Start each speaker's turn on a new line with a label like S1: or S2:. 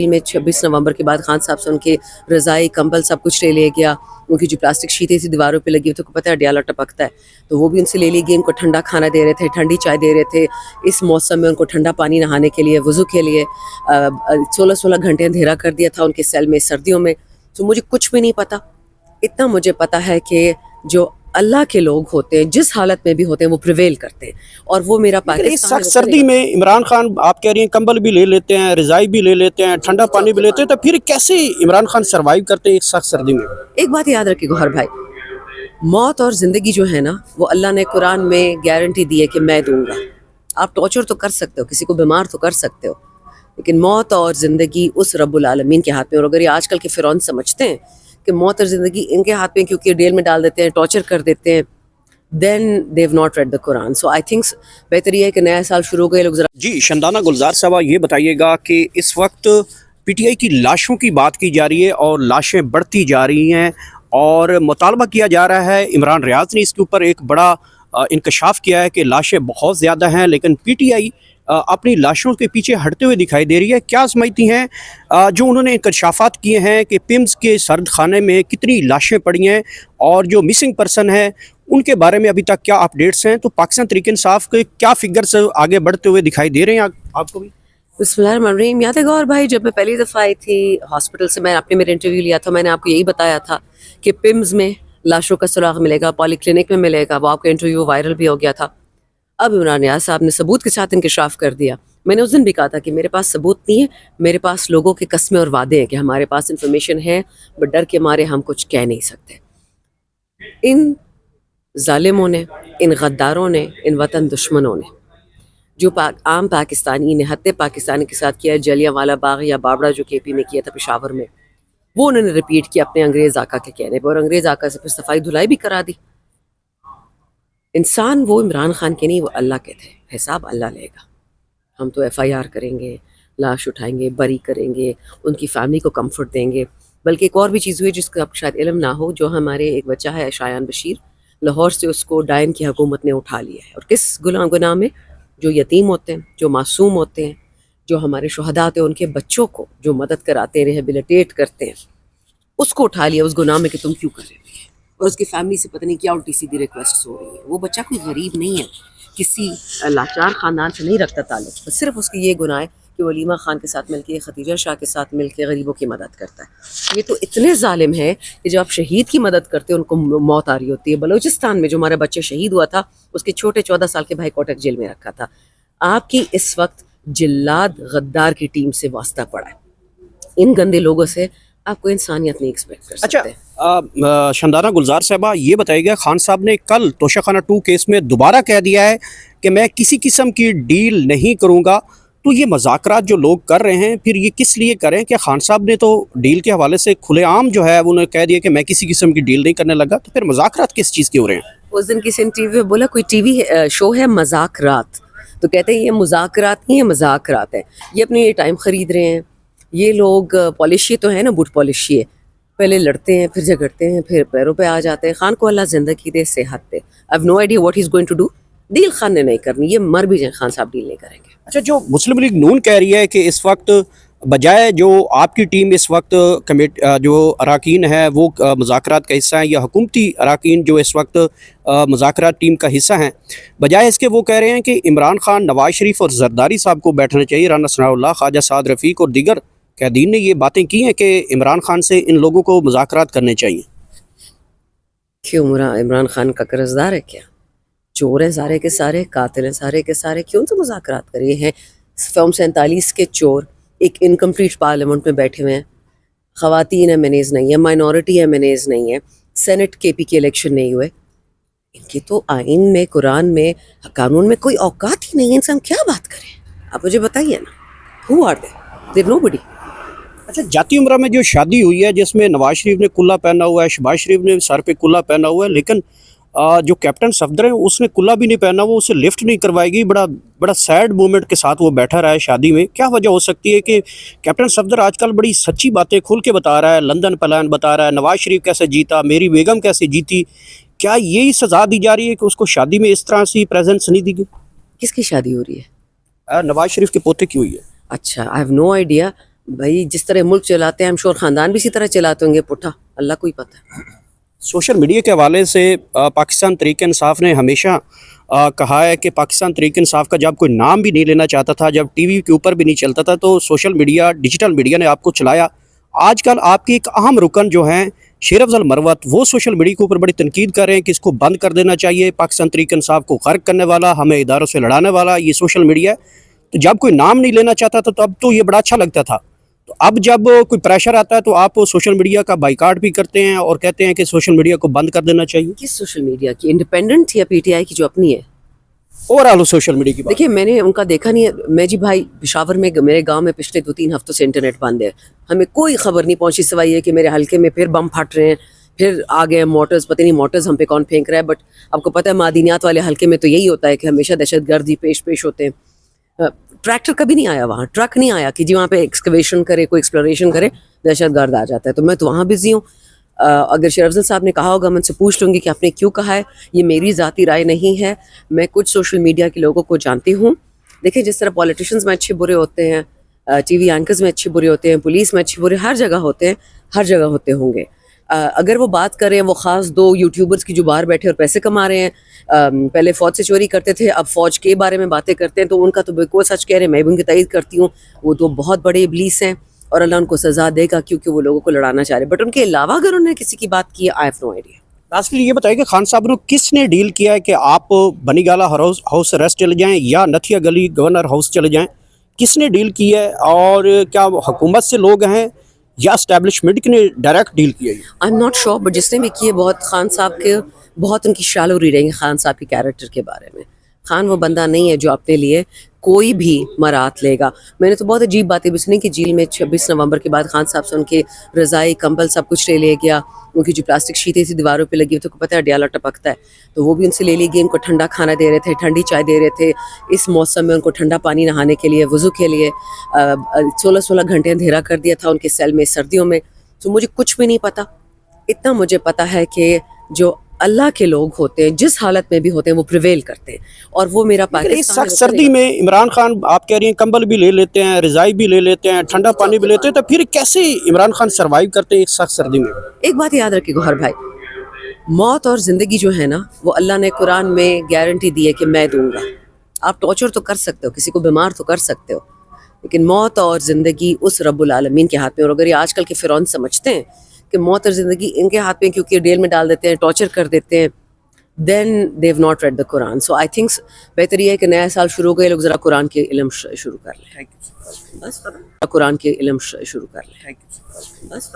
S1: में 26 नवंबर के बाद खान साहब से उनके रज़ाई कंबल सब कुछ ले लिया गया। उनकी जो प्लास्टिक शीटें थी दीवारों पे लगी हुई, तो को पता है अडियाला टपकता है, तो वो भी उनसे ले ली गई। उनको ठंडा खाना दे रहे थे, ठंडी चाय दे रहे थे। इस मौसम में उनको ठंडा पानी नहाने के लिए, वज़ू के लिए 16-16 घंटे अंधेरा कर दिया था उनके सेल में सर्दियों में। तो मुझे कुछ भी नहीं पता। इतना मुझे पता है कि जो अल्लाह के लोग होते हैं जिस हालत में भी होते हैं वो प्रिवेल करते हैं, और वो मेरा
S2: इस
S1: पाकिस्तान
S2: सख्त सर्दी में इमरान खान, आप कह रही हैं कंबल भी ले लेते हैं, रज़ाई भी ले लेते हैं, ठंडा पानी भी लेते हैं, तो फिर कैसे इमरान खान सरवाइव करते हैं इस सख्त सर्दी में?
S1: एक बात याद रखिए गौहर भाई, मौत और ज़िंदगी जो है ना, वो अल्लाह ने कुरान में गारंटी दी है कि मैं दूंगा। आप टॉर्चर तो कर सकते हो, किसी को बीमार तो कर सकते हो, लेकिन मौत और ज़िंदगी उस रब्बुल आलमीन के हाथ में। और अगर ये आजकल के फ़िरौन समझते हैं कि मौत और ज़िंदगी इनके हाथ में, क्योंकि जेल में डाल देते हैं, टॉर्चर कर देते हैं, then they've not read the Quran. So I think बेहतर ये है कि नया साल शुरू हो गए लोग ज़रा।
S2: जी शंदाना गुलजार साहबा, ये बताइएगा कि इस वक्त पीटीआई की लाशों की बात की जा रही है और लाशें बढ़ती जा रही हैं, और मुतालबा किया जा रहा है, इमरान रियाज ने इसके ऊपर एक बड़ा इंकशाफ किया है कि लाशें बहुत ज़्यादा हैं, लेकिन पीटीआई अपनी लाशों के पीछे हटते हुए दिखाई दे रही है। क्या समझती हैं जो उन्होंने इंकशाफात किए हैं कि पिम्स के सर्द खाने में कितनी लाशें पड़ी हैं, और जो मिसिंग पर्सन है उनके बारे में अभी तक क्या अपडेट्स हैं? तो पाकिस्तान तहरीक इंसाफ के क्या फिगर्स आगे बढ़ते हुए दिखाई दे रहे हैं आपको भी?
S1: बिस्मिल्लाहिर्रहमानिर्रहीम। याद है गौर भाई, जब मैं पहली दफ़ा आई थी हॉस्पिटल से, मैं आपने मेरा इंटरव्यू लिया था, मैंने आपको यही बताया था कि पिम्स में लाशों का सुराग मिलेगा, पॉलीक्लिनिक में मिलेगा। वो आपका इंटरव्यू वायरल भी हो गया था। अब इमरान नियाज़ साहब ने सबूत के साथ इंकशाफ कर दिया। मैंने उस दिन भी कहा था कि मेरे पास सबूत नहीं है, मेरे पास लोगों के कस्में और वादे हैं कि हमारे पास इंफॉर्मेशन है, बट डर के मारे हम कुछ कह नहीं सकते। इन जालिमों ने, इन गद्दारों ने, इन वतन दुश्मनों ने जो आम पाकिस्तानी, निहत्ते पाकिस्तानी के साथ किया, जलियांवाला बाग या बाबरा जो केपी में किया था पेशावर में, वो उन्होंने रिपीट किया अपने अंग्रेज़ आका के कहने पर, और अंग्रेज़ आका से फिर सफाई धुलाई भी करा दी। इंसान वो इमरान खान के नहीं, वो अल्लाह के थे। हिसाब अल्लाह लेगा। हम तो FIR करेंगे, लाश उठाएंगे, बरी करेंगे, उनकी फैमिली को कंफर्ट देंगे। बल्कि एक और भी चीज़ हुई जिसका आपको शायद इल्म ना हो, जो हमारे एक बच्चा है शायान बशीर, लाहौर से उसको डायन की हुकूमत ने उठा लिया है। और किस गुनाह में? जो यतीम होते हैं, जो मासूम होते हैं, जो हमारे शुहदा होते हैं, उनके बच्चों को जो मदद कराते हैं, रिहेबिलिटेट करते हैं, उसको उठा लिया उस गुनाह में कि तुम क्यों कर रहे हो। और उसकी फैमिली से पता नहीं क्या उल्टी सीधी रिक्वेस्ट हो रही है। वो बच्चा कोई गरीब नहीं है, किसी लाचार ख़ानदान से नहीं रखता ताल्लुक़, बस सिर्फ उसकी ये गुनाह है कि वलीमा ख़ान के साथ मिलके, खदीजा शाह के साथ मिलके गरीबों की मदद करता है। ये तो इतने ज़ालिम है कि जब आप शहीद की मदद करते हो उनको मौत आ रही होती है। बलूचिस्तान में जो हमारा बच्चा शहीद हुआ था, उसके छोटे 14 साल के भाई कोटक जेल में रखा था। आपकी इस वक्त जिल्लाद गद्दार की टीम से वास्ता पड़ा है। इन गंदे लोगों से आपको इंसानियत नहीं एक्सपेक्ट कर सकते।
S2: अच्छा शंदाना गुलजार साहबा, ये बताइएगा, खान साहब ने कल तोशाखाना 2 केस में दोबारा कह दिया है कि मैं किसी किस्म की डील नहीं करूँगा। तो ये मज़ाकरात जो लोग कर रहे हैं, फिर ये किस लिए करें? कि खान साहब ने तो डील के हवाले से खुलेआम जो है उन्होंने कह दिया कि मैं किसी किस्म की डील नहीं करने लगा, तो फिर मज़ाकरात किस चीज़ के हो रहे हैं?
S1: उस दिन किसी ने टीवी में बोला कोई टीवी शो है मज़ाकरात, तो कहते हैं ये मुज़ाकरात नहीं है, मज़ाकरात है। ये अपने ये टाइम ख़रीद रहे हैं। ये लोग पॉलिशी तो है ना, बूट पॉलिशी है, पहले लड़ते हैं, फिर झगड़ते हैं, फिर पैरों पे आ जाते हैं। खान को अल्लाह ज़िंदगी दे, सेहत दे। I have no idea what he is going to do. Deal Khan ने नहीं करनी, ये मर भी जाए खान साहब डील नहीं करेंगे।
S2: अच्छा, जो मुस्लिम लीग नून कह रही है कि इस वक्त बजाय जो आपकी टीम इस वक्त जो अराकीन है वो मुज़ाकरात का हिस्सा है, या हुकूमती अराकीन जो इस वक्त मुज़ाकरात टीम का हिस्सा हैं, बजाय इसके वो कह रहे हैं कि इमरान खान, नवाज शरीफ और जरदारी साहब को बैठना चाहिए, राना सनाउल्लाह, ख्वाजा साद रफ़ीक और दीगर कैदीन ने ये बातें की हैं कि इमरान खान से इन लोगों को मुज़ाकरात करने चाहिए।
S1: क्यों इमरान खान का कर्जदार है क्या? चोर हैं सारे के सारे, कातिल हैं सारे के सारे, क्यों तो मुज़ाकरात करिए हैं? फॉर्म 47 के चोर एक इनकम्प्लीट पार्लियामेंट में बैठे हुए हैं। ख़वातीन एमएनएज़ नहीं है, माइनॉरिटी एमएनएज़ नहीं है, सेनेट केपी के इलेक्शन नहीं हुए। इनकी तो आइन में, कुरान में, कानून में कोई औकात ही नहीं है। इनसे हम क्या बात करें? आप मुझे बताइए ना, हु आर दे? नोबडी।
S2: अच्छा, जाती उम्रा में जो शादी हुई है जिसमें नवाज शरीफ ने कुल्ला पहना हुआ है, शहबाज शरीफ ने सर पे कुल्ला पहना हुआ है, लेकिन जो कैप्टन सफदर है उसने कुल्ला भी नहीं पहना, वो उसे लिफ्ट नहीं करवाएगी। बड़ा सैड मोमेंट के साथ वो बैठा रहा है शादी में। क्या वजह हो सकती है कि कैप्टन सफदर आजकल बड़ी सच्ची बातें खुल के बता रहा है, लंदन प्लान बता रहा है, नवाज शरीफ कैसे जीता, मेरी बेगम कैसे जीती? क्या यही सजा दी जा रही है कि उसको शादी में इस तरह से प्रेजेंस नहीं दी गई?
S1: किसकी शादी हो रही है?
S2: नवाज शरीफ के पोते की हुई है।
S1: अच्छा, आई हैव नो आइडिया। भाई जिस तरह मुल्क चलाते हैं हम श्योर ख़ानदान भी इसी तरह चलाते होंगे पुट्ठा, अल्लाह को ही पता है।
S2: सोशल मीडिया के हवाले से पाकिस्तान तहरीक इंसाफ ने हमेशा कहा है कि पाकिस्तान तहरीक इंसाफ का जब कोई नाम भी नहीं लेना चाहता था, जब टीवी के ऊपर भी नहीं चलता था, तो सोशल मीडिया डिजिटल मीडिया ने आपको चलाया। आजकल आपकी एक अहम रुकन जो हैं शेर अफजल मरवत, वो सोशल मीडिया के ऊपर बड़ी तनकीद कर रहे हैं कि इसको बंद कर देना चाहिए, पाकिस्तान तहरीक इंसाफ को गर्क करने वाला, हमें इदारों से लड़ाने वाला ये सोशल मीडिया है। तो जब कोई नाम नहीं लेना चाहता था तो अब तो ये बड़ा अच्छा लगता था, तो अब जब कोई प्रेशर आता है तो आप सोशल मीडिया का बाइकाट भी करते हैं और कहते हैं कि सोशल मीडिया को बंद कर देना चाहिए।
S1: किस सोशल मीडिया की, इंडिपेंडेंट या पीटीआई की जो अपनी है?
S2: ओवरऑल सोशल मीडिया की बात।
S1: देखिए मैंने उनका देखा नहीं है। मैं जी भाई पिशावर में मेरे गांव में पिछले 2-3 हफ्तों से इंटरनेट बंद है, हमें कोई खबर नहीं पहुंची सिवाय ये कि मेरे हल्के में फिर बम फट रहे हैं, फिर आ गए मोटर्स, पता नहीं मोटर्स हम पे कौन फेंक रहा है। बट आपको पता है मादनियात वाले हल्के में तो यही होता है कि हमेशा दहशतगर्द ही पेश होते हैं। ट्रैक्टर कभी नहीं आया वहाँ, ट्रक नहीं आया कि जी वहाँ पे एक्सकवेशन करे, कोई एक्सप्लोरेशन करे, दहशतगर्द आ जाता है। तो मैं तो वहाँ बिजी हूँ। अगर शेर अफजल साहब ने कहा होगा मैं उनसे पूछ लूँगी कि आपने क्यों कहा है, ये मेरी ज़ाती राय नहीं है। मैं कुछ सोशल मीडिया के लोगों को जानती हूँ। देखिए जिस तरह पॉलिटिशियंस में अच्छे बुरे होते हैं, टीवी एंकर्स में अच्छे बुरे होते हैं, पुलिस में अच्छे बुरे हर जगह होते हैं, हर जगह होते होंगे। अगर वो बात करें वो ख़ास 2 यूट्यूबर्स की जो बाहर बैठे और पैसे कमा रहे हैं, पहले फ़ौज से चोरी करते थे, अब फ़ौज के बारे में बातें करते हैं, तो उनका तो बिल्कुल सच कह रहे हैं, मैं भी उनकी तारीफ़ करती हूँ। वो तो बहुत बड़े इब्लीस हैं और अल्लाह उनको सज़ा देगा क्योंकि वो लोगों को लड़ाना चाह रहे हैं। बट उनके अलावा अगर उन्होंने किसी की बात की, I have no idea.
S2: Lastly ये बताइए कि खान साहब ने किसने डील किया है कि आप बनीगाला हाउस अरेस्ट चले जाएं या नथिया गली गवर्नर हाउस चले जाएं? किसने डील की है और क्या हुकूमत से लोग हैं या एस्टेब्लिशमेंट ने डायरेक्ट डील की है?
S1: I am not sure, but जिसने भी किए बहुत खान साहब के बहुत उनकी शालो रीडिंग है खान साहब के कैरेक्टर के बारे में। खान वो बंदा नहीं है जो अपने लिए कोई भी मरात लेगा। मैंने तो बहुत अजीब बातें भी सुनी कि जेल में 26 नवंबर के बाद खान साहब से उनके रज़ाई कंबल सब कुछ ले लिया गया, उनकी जो प्लास्टिक शीटें थी दीवारों पे लगी हुई, तो पता है अडियाला टपकता है, तो वो भी उनसे ले ली गई। उनको ठंडा खाना दे रहे थे, ठंडी चाय दे रहे थे, इस मौसम में उनको ठंडा पानी नहाने के लिए, वज़ू के लिए 16-16 घंटे अंधेरा कर दिया था उनके सेल में सर्दियों में। तो मुझे कुछ भी नहीं पता। इतना मुझे पता है कि जो अल्लाह के लोग होते हैं जिस हालत में भी होते हैं वो प्रिवेल करते हैं, और वो मेरा
S2: इस
S1: पाकिस्तान
S2: सख्त सर्दी में इमरान खान, आप कह रही हैं कंबल भी ले लेते हैं, रज़ाई भी ले लेते हैं, ठंडा पानी भी लेते हैं, तो फिर कैसे इमरान खान सरवाइव करते हैं इस सख्त सर्दी में?
S1: एक बात याद रखिए गौहर भाई, मौत और ज़िंदगी जो है ना वो अल्लाह ने कुरान में गारंटी दी है कि मैं दूंगा। आप टॉर्चर तो कर सकते हो, किसी को बीमार तो कर सकते हो, लेकिन मौत और ज़िंदगी उस रब्बुल आलमीन के हाथ में। और अगर ये आजकल के फ़िरौन समझते हैं कि मौत और ज़िंदगी इनके हाथ में क्योंकि ये जेल में डाल देते हैं, टॉर्चर कर देते हैं, then they've not read the Quran. So I think बेहतर ये है कि नया साल शुरू हो गए, लोग ज़रा कुरान के इल्म शुरू कर लें। बस कुरान के इल्म शुरू कर लें। बस